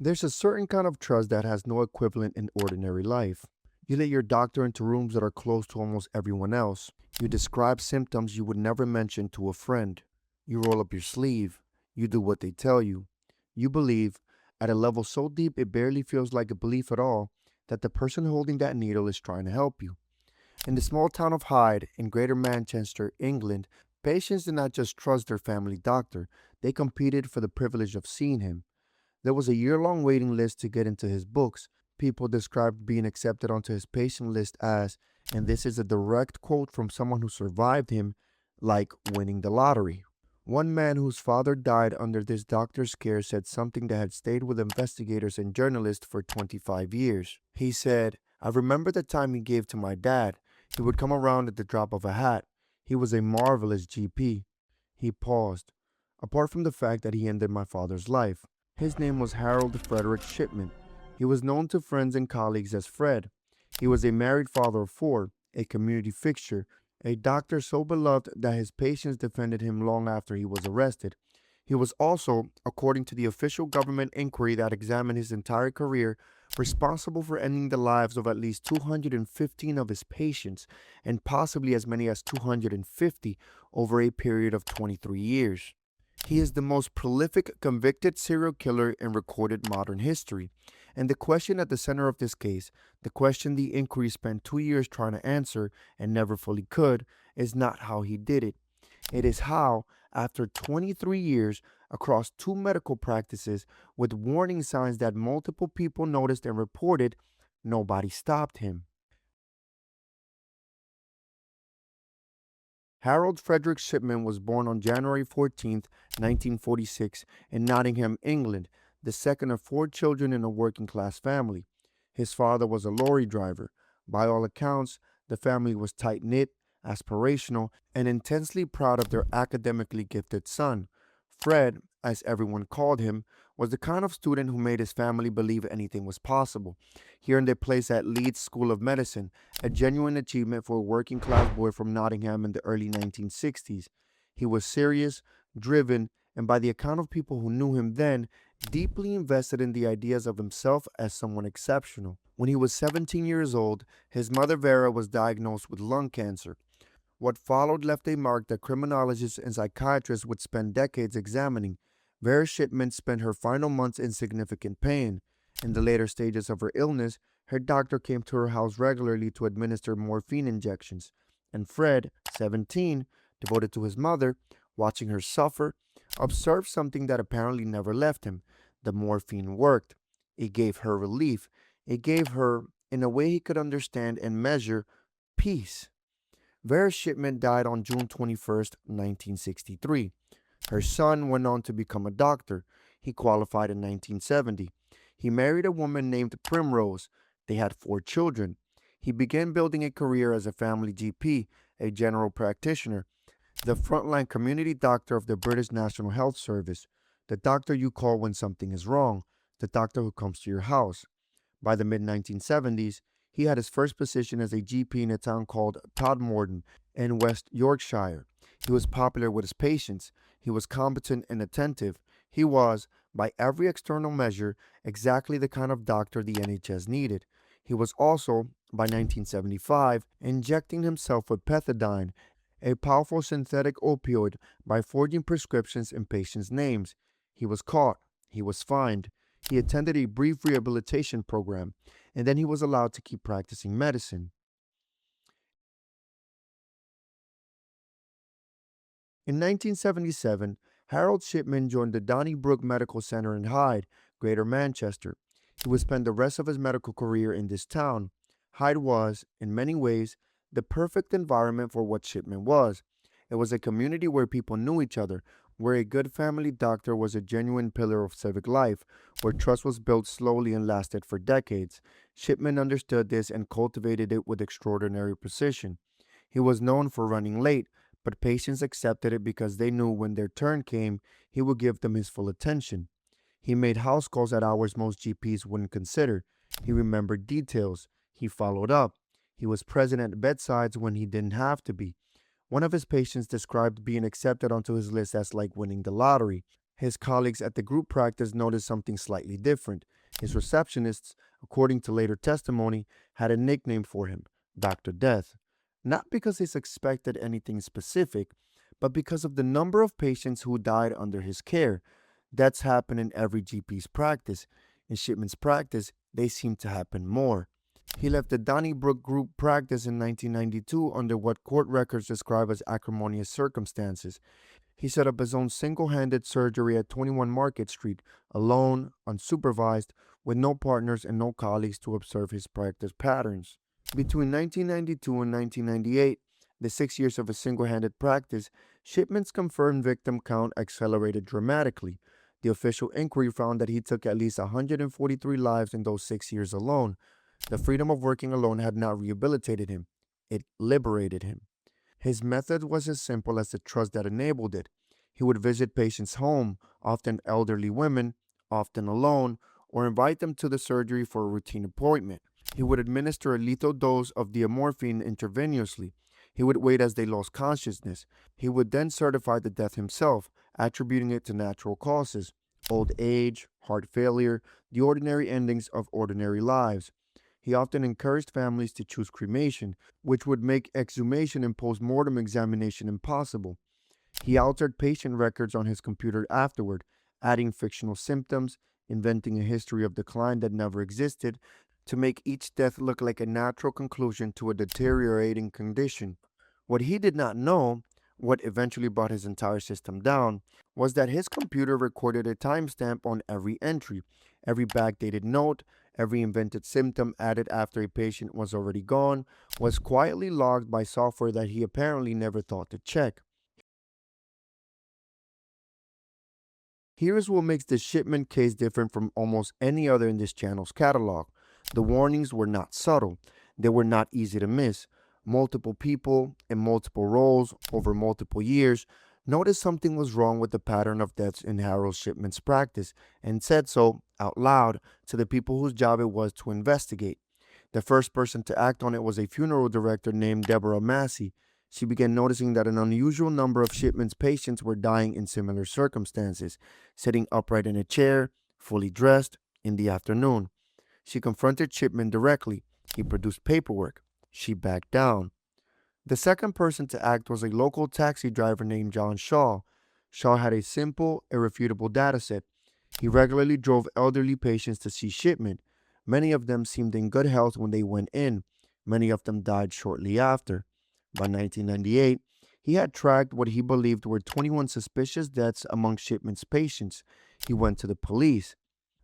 There's a certain kind of trust that has no equivalent in ordinary life. You let your doctor into rooms that are closed to almost everyone else. You describe symptoms you would never mention to a friend. You roll up your sleeve. You do what they tell you. You believe, at a level so deep it barely feels like a belief at all, that the person holding that needle is trying to help you. In the small town of Hyde, in Greater Manchester, England, patients did not just trust their family doctor, they competed for the privilege of seeing him. There was a year-long waiting list to get into his books. People described being accepted onto his patient list as, and this is a direct quote from someone who survived him, like winning the lottery. One man whose father died under this doctor's care said something that had stayed with investigators and journalists for 25 years. He said, I remember the time he gave to my dad. He would come around at the drop of a hat. He was a marvelous GP. He paused. Apart from the fact that he ended my father's life. His name was Harold Frederick Shipman. He was known to friends and colleagues as Fred. He was a married father of four, a community fixture, a doctor so beloved that his patients defended him long after he was arrested. He was also, according to the official government inquiry that examined his entire career, responsible for ending the lives of at least 215 of his patients and possibly as many as 250 over a period of 23 years. He is the most prolific convicted serial killer in recorded modern history. And the question at the center of this case, the question the inquiry spent 2 years trying to answer and never fully could, is not how he did it. It is how, after 23 years across two medical practices with warning signs that multiple people noticed and reported, nobody stopped him. Harold Frederick Shipman was born on January 14th, 1946, in Nottingham, England, the second of four children in a working class family. His father was a lorry driver. By all accounts, the family was tight knit, aspirational, and intensely proud of their academically gifted son. Fred, as everyone called him, was the kind of student who made his family believe anything was possible. He earned a place at Leeds School of Medicine, a genuine achievement for a working class boy from Nottingham in the early 1960s. He was serious, driven, and by the account of people who knew him then, deeply invested in the ideas of himself as someone exceptional. When he was 17 years old, his mother Vera was diagnosed with lung cancer. What followed left a mark that criminologists and psychiatrists would spend decades examining. Vera Shipman spent her final months in significant pain. In the later stages of her illness, her doctor came to her house regularly to administer morphine injections. And Fred, 17, devoted to his mother, watching her suffer, observed something that apparently never left him. The morphine worked. It gave her relief. It gave her, in a way he could understand and measure, peace. Vera Shipman died on June 21st, 1963. Her son went on to become a doctor. He qualified in 1970. He married a woman named Primrose. They had four children. He began building a career as a family GP, a general practitioner, the frontline community doctor of the British National Health Service, the doctor you call when something is wrong, the doctor who comes to your house. By the mid 1970s, he had his first position as a GP in a town called Todmorden in West Yorkshire. He was popular with his patients. He was competent and attentive. He was, by every external measure, exactly the kind of doctor the NHS needed. He was also, by 1975, injecting himself with pethidine, a powerful synthetic opioid, by forging prescriptions in patients' names. He was caught. He was fined. He attended a brief rehabilitation program, and then he was allowed to keep practicing medicine. In 1977, Harold Shipman joined the Donnybrook Medical Center in Hyde, Greater Manchester. He would spend the rest of his medical career in this town. Hyde was, in many ways, the perfect environment for what Shipman was. It was a community where people knew each other, where a good family doctor was a genuine pillar of civic life, where trust was built slowly and lasted for decades. Shipman understood this and cultivated it with extraordinary precision. He was known for running late, but patients accepted it because they knew when their turn came, he would give them his full attention. He made house calls at hours most GPs wouldn't consider. He remembered details. He followed up. He was present at bedsides when he didn't have to be. One of his patients described being accepted onto his list as like winning the lottery. His colleagues at the group practice noticed something slightly different. His receptionists, according to later testimony, had a nickname for him, Dr. Death, not because they suspected anything specific, but because of the number of patients who died under his care. Deaths happen in every GP's practice. In Shipman's practice, they seem to happen more. He left the Donnybrook Group practice in 1992 under what court records describe as acrimonious circumstances. He set up his own single-handed surgery at 21 Market Street, alone, unsupervised, with no partners and no colleagues to observe his practice patterns. Between 1992 and 1998, the 6 years of his single-handed practice, Shipman's confirmed victim count accelerated dramatically. The official inquiry found that he took at least 143 lives in those 6 years alone. The freedom of working alone had not rehabilitated him. It liberated him. His method was as simple as the trust that enabled it. He would visit patients' home, often elderly women, often alone, or invite them to the surgery for a routine appointment. He would administer a lethal dose of diamorphine intravenously. He would wait as they lost consciousness. He would then certify the death himself, attributing it to natural causes, old age, heart failure, the ordinary endings of ordinary lives. He often encouraged families to choose cremation, which would make exhumation and post-mortem examination impossible. He altered patient records on his computer afterward, adding fictional symptoms, inventing a history of decline that never existed, to make each death look like a natural conclusion to a deteriorating condition. What he did not know, what eventually brought his entire system down, was that his computer recorded a timestamp on every entry, every backdated note, every invented symptom added after a patient was already gone, was quietly logged by software that he apparently never thought to check. Here's what makes the Shipman case different from almost any other in this channel's catalog. The warnings were not subtle. They were not easy to miss. Multiple people in multiple roles over multiple years noticed something was wrong with the pattern of deaths in Harold Shipman's practice and said so out loud to the people whose job it was to investigate. The first person to act on it was a funeral director named Deborah Massey. She began noticing that an unusual number of Shipman's patients were dying in similar circumstances, sitting upright in a chair, fully dressed, in the afternoon. She confronted Shipman directly. He produced paperwork. She backed down. The second person to act was a local taxi driver named John Shaw. Shaw had a simple, irrefutable data set. He regularly drove elderly patients to see Shipman. Many of them seemed in good health when they went in. Many of them died shortly after. By 1998, he had tracked what he believed were 21 suspicious deaths among Shipman's patients. He went to the police.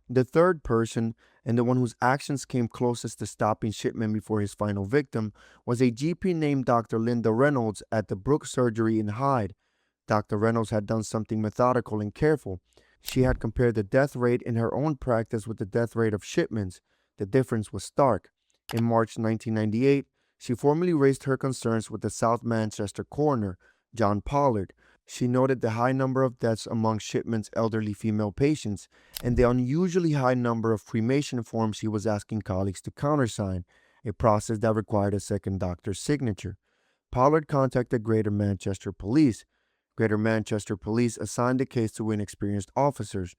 The third person, and the one whose actions came closest to stopping Shipman before his final victim, was a GP named Dr. Linda Reynolds at the Brook Surgery in Hyde. Dr. Reynolds had done something methodical and careful. She had compared the death rate in her own practice with the death rate of Shipman's. The difference was stark. In March 1998, she formally raised her concerns with the South Manchester coroner, John Pollard. She noted the high number of deaths among Shipman's elderly female patients and the unusually high number of cremation forms he was asking colleagues to countersign, a process that required a second doctor's signature. Pollard contacted Greater Manchester Police. Greater Manchester Police assigned the case to inexperienced officers.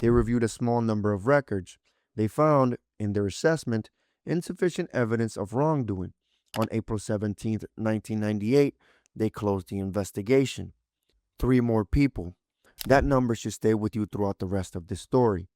They reviewed a small number of records. They found, in their assessment, insufficient evidence of wrongdoing. On April 17, 1998, they closed the investigation. 3 more people. That number should stay with you throughout the rest of this story.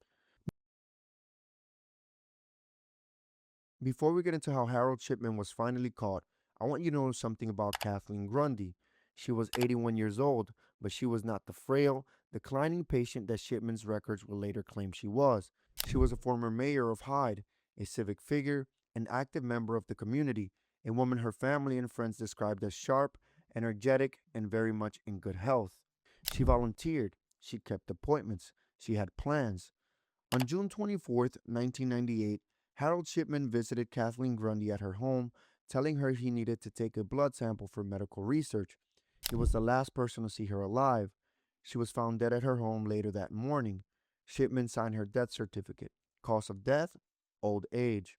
Before we get into how Harold Shipman was finally caught, I want you to know something about Kathleen Grundy. She was 81 years old, but she was not the frail, declining patient that Shipman's records will later claim she was. She was a former mayor of Hyde, a civic figure, an active member of the community, a woman her family and friends described as sharp, energetic, and very much in good health. She volunteered, she kept appointments, she had plans. On June 24th, 1998, Harold Shipman visited Kathleen Grundy at her home, telling her he needed to take a blood sample for medical research. He was the last person to see her alive. She was found dead at her home later that morning. Shipman signed her death certificate. Cause of death? Old age.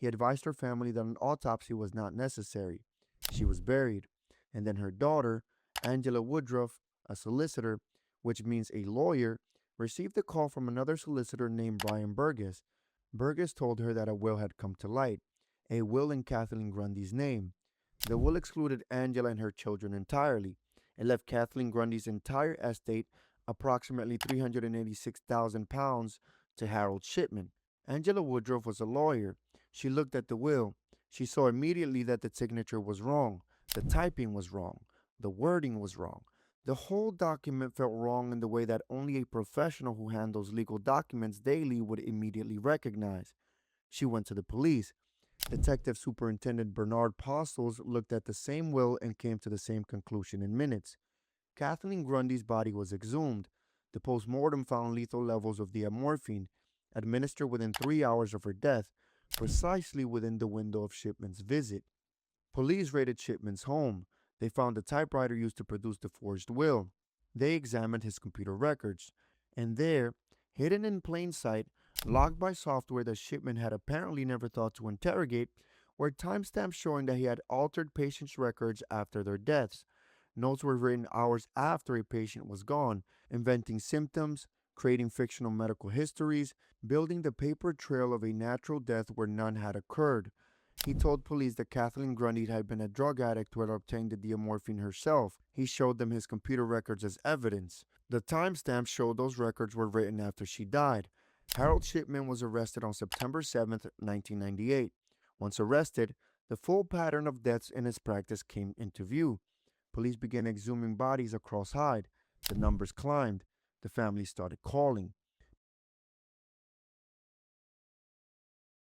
He advised her family that an autopsy was not necessary. She was buried. And then her daughter, Angela Woodruff, a solicitor, which means a lawyer, received a call from another solicitor named Brian Burgess. Burgess told her that a will had come to light, a will in Kathleen Grundy's name. The will excluded Angela and her children entirely. It left Kathleen Grundy's entire estate, approximately £386,000, to Harold Shipman. Angela Woodruff was a lawyer. She looked at the will. She saw immediately that the signature was wrong, the typing was wrong, the wording was wrong. The whole document felt wrong in the way that only a professional who handles legal documents daily would immediately recognize. She went to the police. Detective Superintendent Bernard Postles looked at the same will and came to the same conclusion in minutes. Kathleen Grundy's body was exhumed. The postmortem found lethal levels of the morphine, administered within 3 hours of her death, precisely within the window of Shipman's visit. Police raided Shipman's home. They found the typewriter used to produce the forged will. They examined his computer records. And there, hidden in plain sight, logged by software that Shipman had apparently never thought to interrogate, were timestamps showing that he had altered patients' records after their deaths. Notes were written hours after a patient was gone, inventing symptoms, creating fictional medical histories, building the paper trail of a natural death where none had occurred. He told police that Kathleen Grundy had been a drug addict who had obtained the diamorphine herself. He showed them his computer records as evidence. The timestamps showed those records were written after she died. Harold Shipman was arrested on September 7, 1998. Once arrested, the full pattern of deaths in his practice came into view. Police began exhuming bodies across Hyde. The numbers climbed. The family started calling.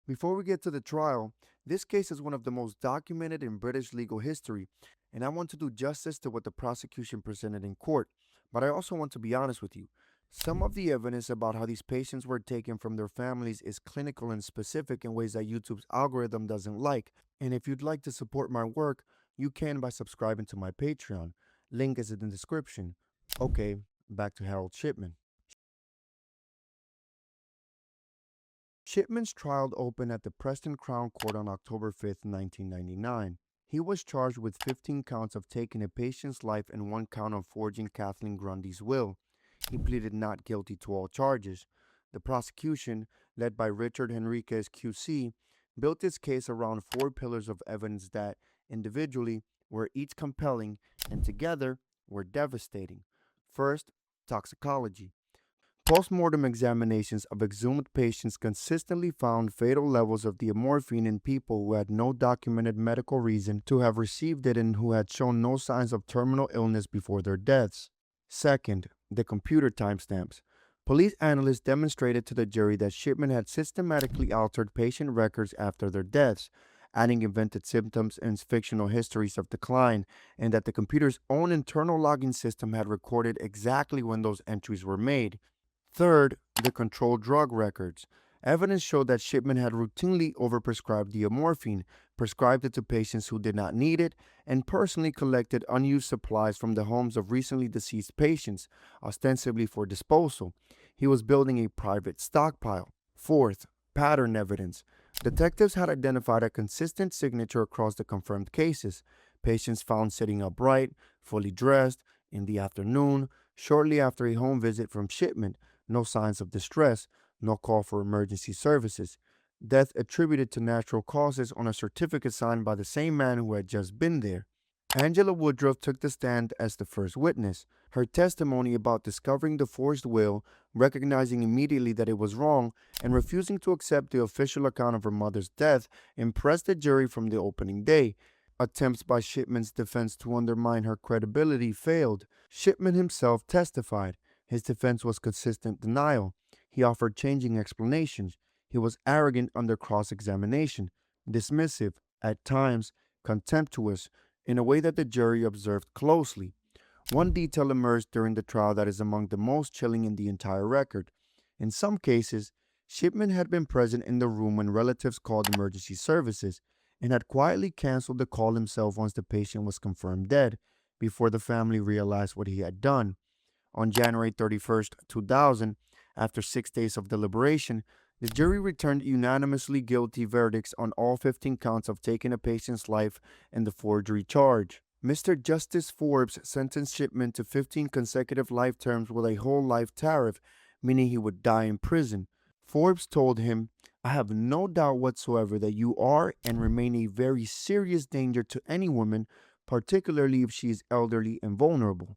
Before we get to the trial, this case is one of the most documented in British legal history, and I want to do justice to what the prosecution presented in court. But I also want to be honest with you. Some of the evidence about how these patients were taken from their families is clinical and specific in ways that YouTube's algorithm doesn't like. And if you'd like to support my work, you can by subscribing to my Patreon. Link is in the description. Okay, back to Harold Shipman. Shipman's trial opened at the Preston Crown Court on October 5, 1999. He was charged with 15 counts of taking a patient's life and 1 count of forging Kathleen Grundy's will. He pleaded not guilty to all charges. The prosecution, led by Richard Henriquez QC, built its case around 4 pillars of evidence that, individually, were each compelling and together were devastating. First, toxicology. Postmortem examinations of exhumed patients consistently found fatal levels of diamorphine in people who had no documented medical reason to have received it and who had shown no signs of terminal illness before their deaths. Second, the computer timestamps. Police analysts demonstrated to the jury that Shipman had systematically altered patient records after their deaths, adding invented symptoms and fictional histories of decline, and that the computer's own internal logging system had recorded exactly when those entries were made. Third, the controlled drug records. Evidence showed that Shipman had routinely overprescribed diamorphine, prescribed it to patients who did not need it, and personally collected unused supplies from the homes of recently deceased patients, ostensibly for disposal. He was building a private stockpile. Fourth, pattern evidence. Detectives had identified a consistent signature across the confirmed cases. Patients found sitting upright, fully dressed, in the afternoon, shortly after a home visit from Shipman. No signs of distress, no call for emergency services. Death attributed to natural causes on a certificate signed by the same man who had just been there. Angela Woodruff took the stand as the first witness. Her testimony about discovering the forged will, recognizing immediately that it was wrong, and refusing to accept the official account of her mother's death impressed the jury from the opening day. Attempts by Shipman's defense to undermine her credibility failed. Shipman himself testified. His defense was consistent denial. He offered changing explanations. He was arrogant under cross-examination, dismissive, at times contemptuous, in a way that the jury observed closely. One detail emerged during the trial that is among the most chilling in the entire record. In some cases, Shipman had been present in the room when relatives called emergency services and had quietly canceled the call himself once the patient was confirmed dead, before the family realized what he had done. On January 31, 2000, after 6 days of deliberation, the jury returned unanimously guilty verdicts on all 15 counts of taking a patient's life and the forgery charge. Mr. Justice Forbes sentenced Shipman to 15 consecutive life terms with a whole life tariff, meaning he would die in prison. Forbes told him, "I have no doubt whatsoever that you are and remain a very serious danger to any woman, particularly if she is elderly and vulnerable."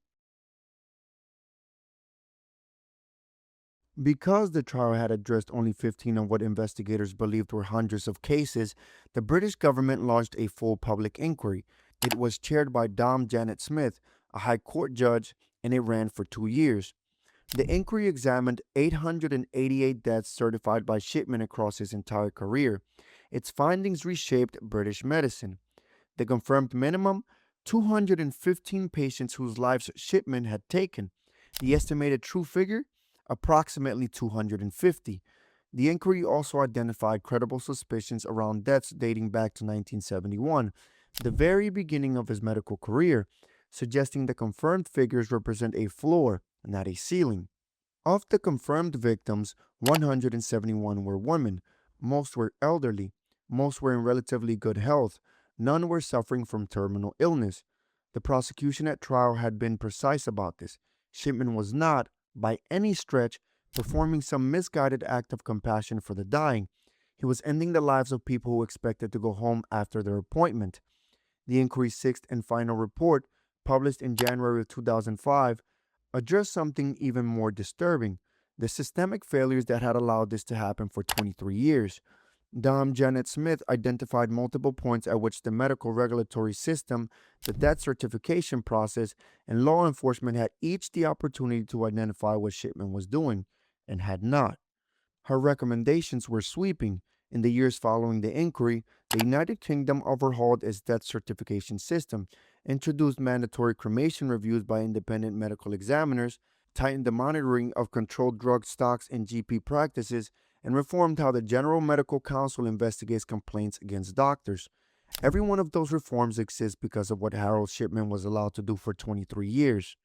Because the trial had addressed only 15 of what investigators believed were hundreds of cases, the British government launched a full public inquiry. It was chaired by Dame Janet Smith, a High Court judge, and it ran for 2 years. The inquiry examined 888 deaths certified by Shipman across his entire career. Its findings reshaped British medicine. The confirmed minimum: 215 patients whose lives Shipman had taken. The estimated true figure: approximately 250. The inquiry also identified credible suspicions around deaths dating back to 1971, the very beginning of his medical career, suggesting the confirmed figures represent a floor, not a ceiling. Of the confirmed victims, 171 were women. Most were elderly. Most were in relatively good health. None were suffering from terminal illness. The prosecution at trial had been precise about this. Shipman was not, by any stretch, performing some misguided act of compassion for the dying. He was ending the lives of people who expected to go home after their appointment. The inquiry's sixth and final report, published in January of 2005, addressed something even more disturbing: the systemic failures that had allowed this to happen for 23 years. Dame Janet Smith identified multiple points at which the medical regulatory system, the death certification process, and law enforcement had each the opportunity to identify what Shipman was doing, and had not. Her recommendations were sweeping. In the years following the inquiry, the United Kingdom overhauled its death certification system, introduced mandatory cremation reviews by independent medical examiners, tightened the monitoring of controlled drug stocks in GP practices, and reformed how the General Medical Council investigates complaints against doctors. Every one of those reforms exists because of what Harold Shipman was allowed to do for 23 years.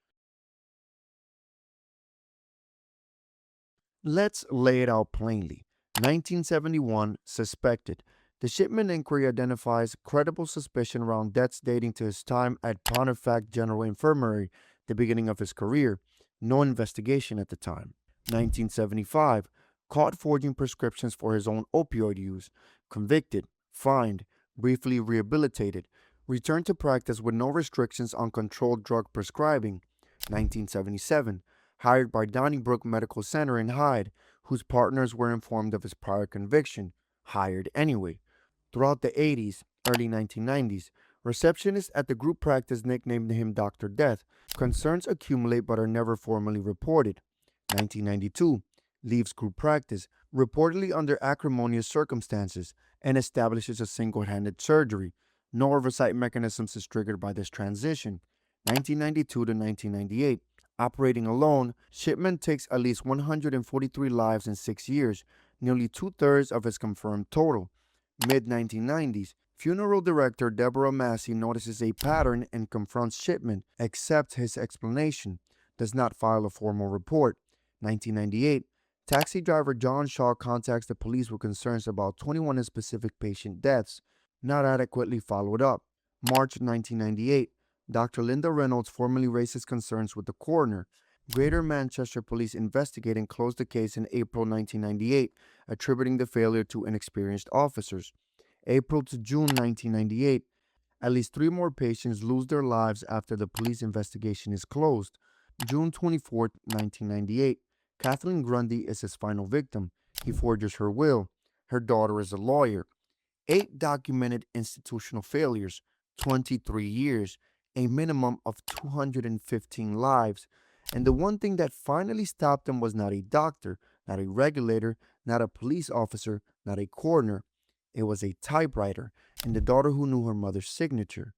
Let's lay it out plainly. 1971, suspected. The Shipman inquiry identifies credible suspicion around deaths dating to his time at Pontefract General Infirmary, the beginning of his career. No investigation at the time. 1975, caught forging prescriptions for his own opioid use. Convicted, fined, briefly rehabilitated. Returned to practice with no restrictions on controlled drug prescribing. 1977, hired by Donnybrook Medical Center in Hyde, whose partners were informed of his prior conviction. Hired anyway. Throughout the 80s, early 1990s, receptionists at the group practice nicknamed him Dr. Death. Concerns accumulate but are never formally reported. 1992, leaves group practice, reportedly under acrimonious circumstances, and establishes a single-handed surgery. No oversight mechanisms is triggered by this transition. 1992 to 1998, operating alone, Shipman takes at least 143 lives in 6 years, nearly two-thirds of his confirmed total. Mid-1990s, funeral director Deborah Massey notices a pattern and confronts Shipman, accepts his explanation, does not file a formal report. 1998, taxi driver John Shaw contacts the police with concerns about 21 specific patient deaths, not adequately followed up. March 1998, Dr. Linda Reynolds formally raises concerns with the coroner. Greater Manchester Police investigate and close the case in April 1998, attributing the failure to inexperienced officers. April to June 1998, at least three more patients lose their lives after the police investigation is closed. June 24, 1998, Kathleen Grundy is his final victim. He forges her will. Her daughter is a lawyer. 8 documented institutional failures, 23 years, a minimum of 215 lives. And the one thing that finally stopped him was not a doctor, not a regulator, not a police officer, not a coroner. It was a typewriter, and the daughter who knew her mother's signature.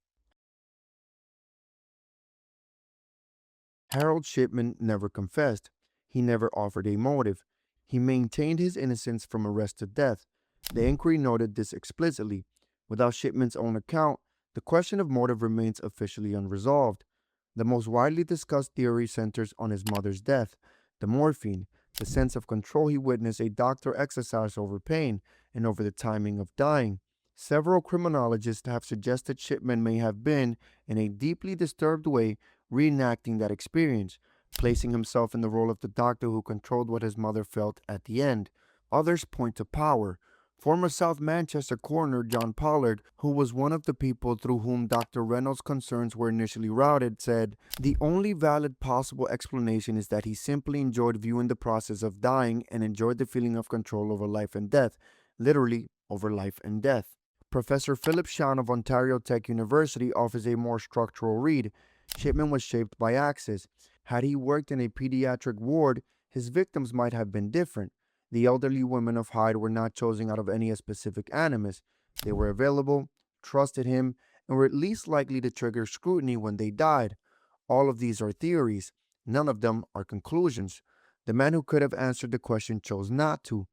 Harold Shipman never confessed. He never offered a motive. He maintained his innocence from arrest to death. The inquiry noted this explicitly. Without Shipman's own account, the question of motive remains officially unresolved. The most widely discussed theory centers on his mother's death: the morphine, the sense of control he witnessed a doctor exercise over pain and over the timing of dying. Several criminologists have suggested Shipman may have been, in a deeply disturbed way, reenacting that experience, placing himself in the role of the doctor who controlled what his mother felt at the end. Others point to power. Former South Manchester coroner John Pollard, who was one of the people through whom Dr. Reynolds' concerns were initially routed, said, "The only valid possible explanation is that he simply enjoyed viewing the process of dying and enjoyed the feeling of control over life and death, literally over life and death." Professor Philip Shan of Ontario Tech University offers a more structural read. Shipman was shaped by access. Had he worked in a pediatric ward, his victims might have been different. The elderly women of Hyde were not chosen out of any specific animus. They were available, trusted him, and were at least likely to trigger scrutiny when they died. All of these are theories. None of them are conclusions. The man who could have answered the question chose not to.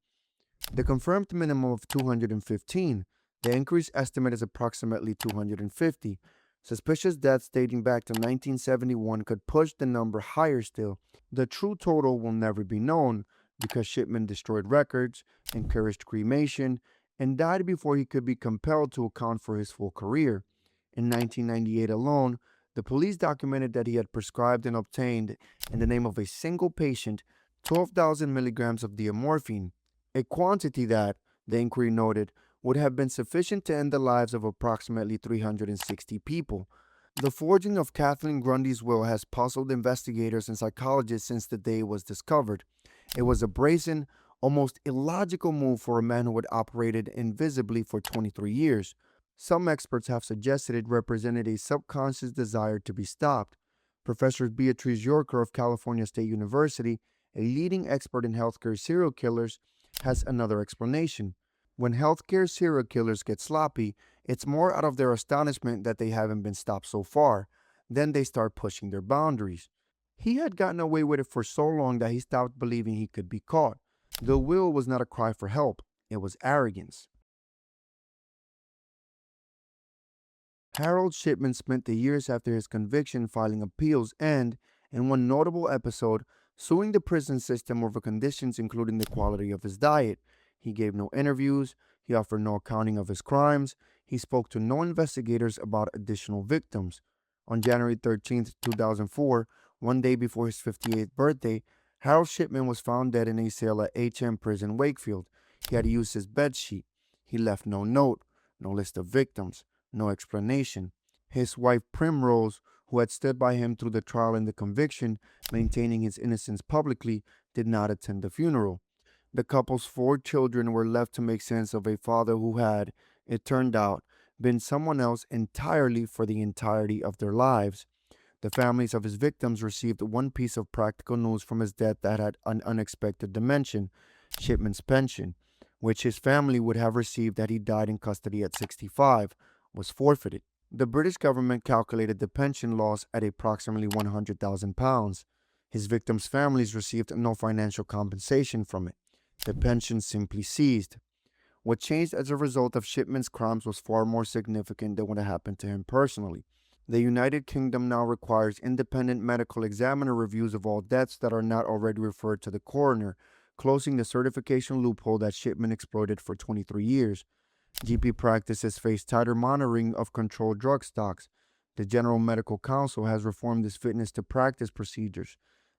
The confirmed minimum of 215. The increased estimate is approximately 250. Suspicious deaths dating back to 1971 could push the number higher still. The true total will never be known because Shipman destroyed records, encouraged cremation, and died before he could be compelled to account for his full career. In 1998 alone, the police documented that he had prescribed and obtained, in the name of a single patient, 12,000 milligrams of diamorphine, a quantity that, the inquiry noted, would have been sufficient to end the lives of approximately 360 people. The forging of Kathleen Grundy's will has puzzled investigators and psychologists since the day it was discovered. It was a brazen, almost illogical move for a man who had operated invisibly for 23 years. Some experts have suggested it represented a subconscious desire to be stopped. Professor Beatrice Yorker of California State University, a leading expert in healthcare serial killers, has another explanation. When healthcare serial killers get sloppy, it's more out of their astonishment that they haven't been stopped so far. Then they start pushing their boundaries. He had gotten away with it for so long that he stopped believing he could be caught. The will was not a cry for help, it was arrogance. Harold Shipman spent the years after his conviction filing appeals and, in one notable episode, suing the prison system over conditions including the quality of his diet. He gave no interviews, he offered no accounting of his crimes, he spoke to no investigators about additional victims. On January 13, 2004, one day before his 58th birthday, Harold Shipman was found dead in a cell at HM Prison, Wakefield. He had used his bed sheet. He left no note, no list of victims, no explanation. His wife Primrose, who had stood by him through the trial and the conviction, maintaining his innocence publicly, did not attend the funeral. The couple's 4 children were left to make sense of a father who had, it turned out, been someone else entirely for the entirety of their lives. The families of his victims received one piece of practical news from his death that had an unexpected dimension: Shipman's pension, which his family would have received had he died in custody at 65, was forfeited. The British government calculated the pension loss at approximately £100,000. His victims' families received no financial compensation from it. The pension simply ceased. What changed as a result of Shipman's crimes was far more significant than what had happened to him personally. The United Kingdom now requires independent medical examiner reviews of all deaths that are not already referred to the coroner, closing the certification loophole that Shipman exploited for 23 years. GP practices face tighter monitoring of controlled drug stocks. The General Medical Council has reformed its fitness to practice procedures.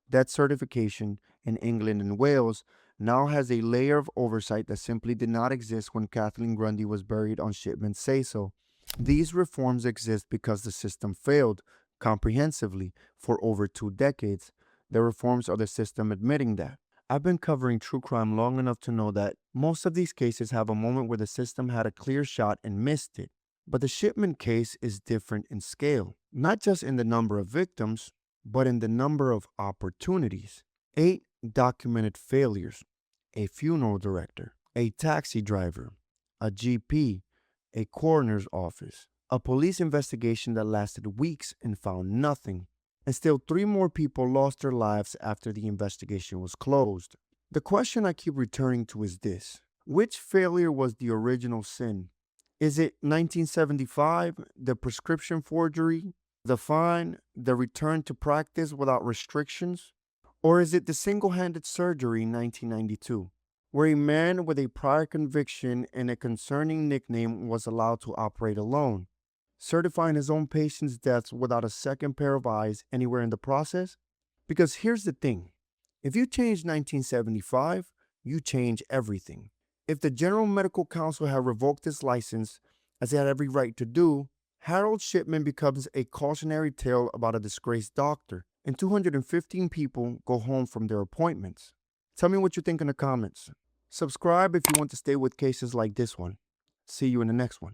Death certification in England and Wales now has a layer of oversight that simply did not exist when Kathleen Grundy was buried on Shipman's say-so. These reforms exist because the system failed, comprehensively, for over 2 decades. The reforms are the system admitting that. I've been covering true crime long enough to know that most of these cases have a moment where the system had a clear shot and missed it. But the Shipman case is different in scale, not just in the number of victims, but in the number of opportunities. 8 documented failures: a funeral director, a taxi driver, a GP, a coroner's office, a police investigation that lasted weeks and found nothing. And still 3 more people lost their lives after the investigation was closed. The question I keep returning to is this: which failure was the original sin? Is it 1975, the prescription forgery, the fine, the return to practice without restrictions? Or is it the single-handed surgery in 1992? where a man with a prior conviction and a concerning nickname was allowed to operate alone, certifying his own patients' deaths without a second pair of eyes anywhere in the process? Because here's the thing, if you change 1975, you change everything. If the General Medical Council had revoked his license, as it had every right to do, Harold Shipman becomes a cautionary tale about a disgraced doctor, and 215 people go home from their appointments. Tell me what you think in the comments. Subscribe if you want to stay with cases like this one. See you in the next one.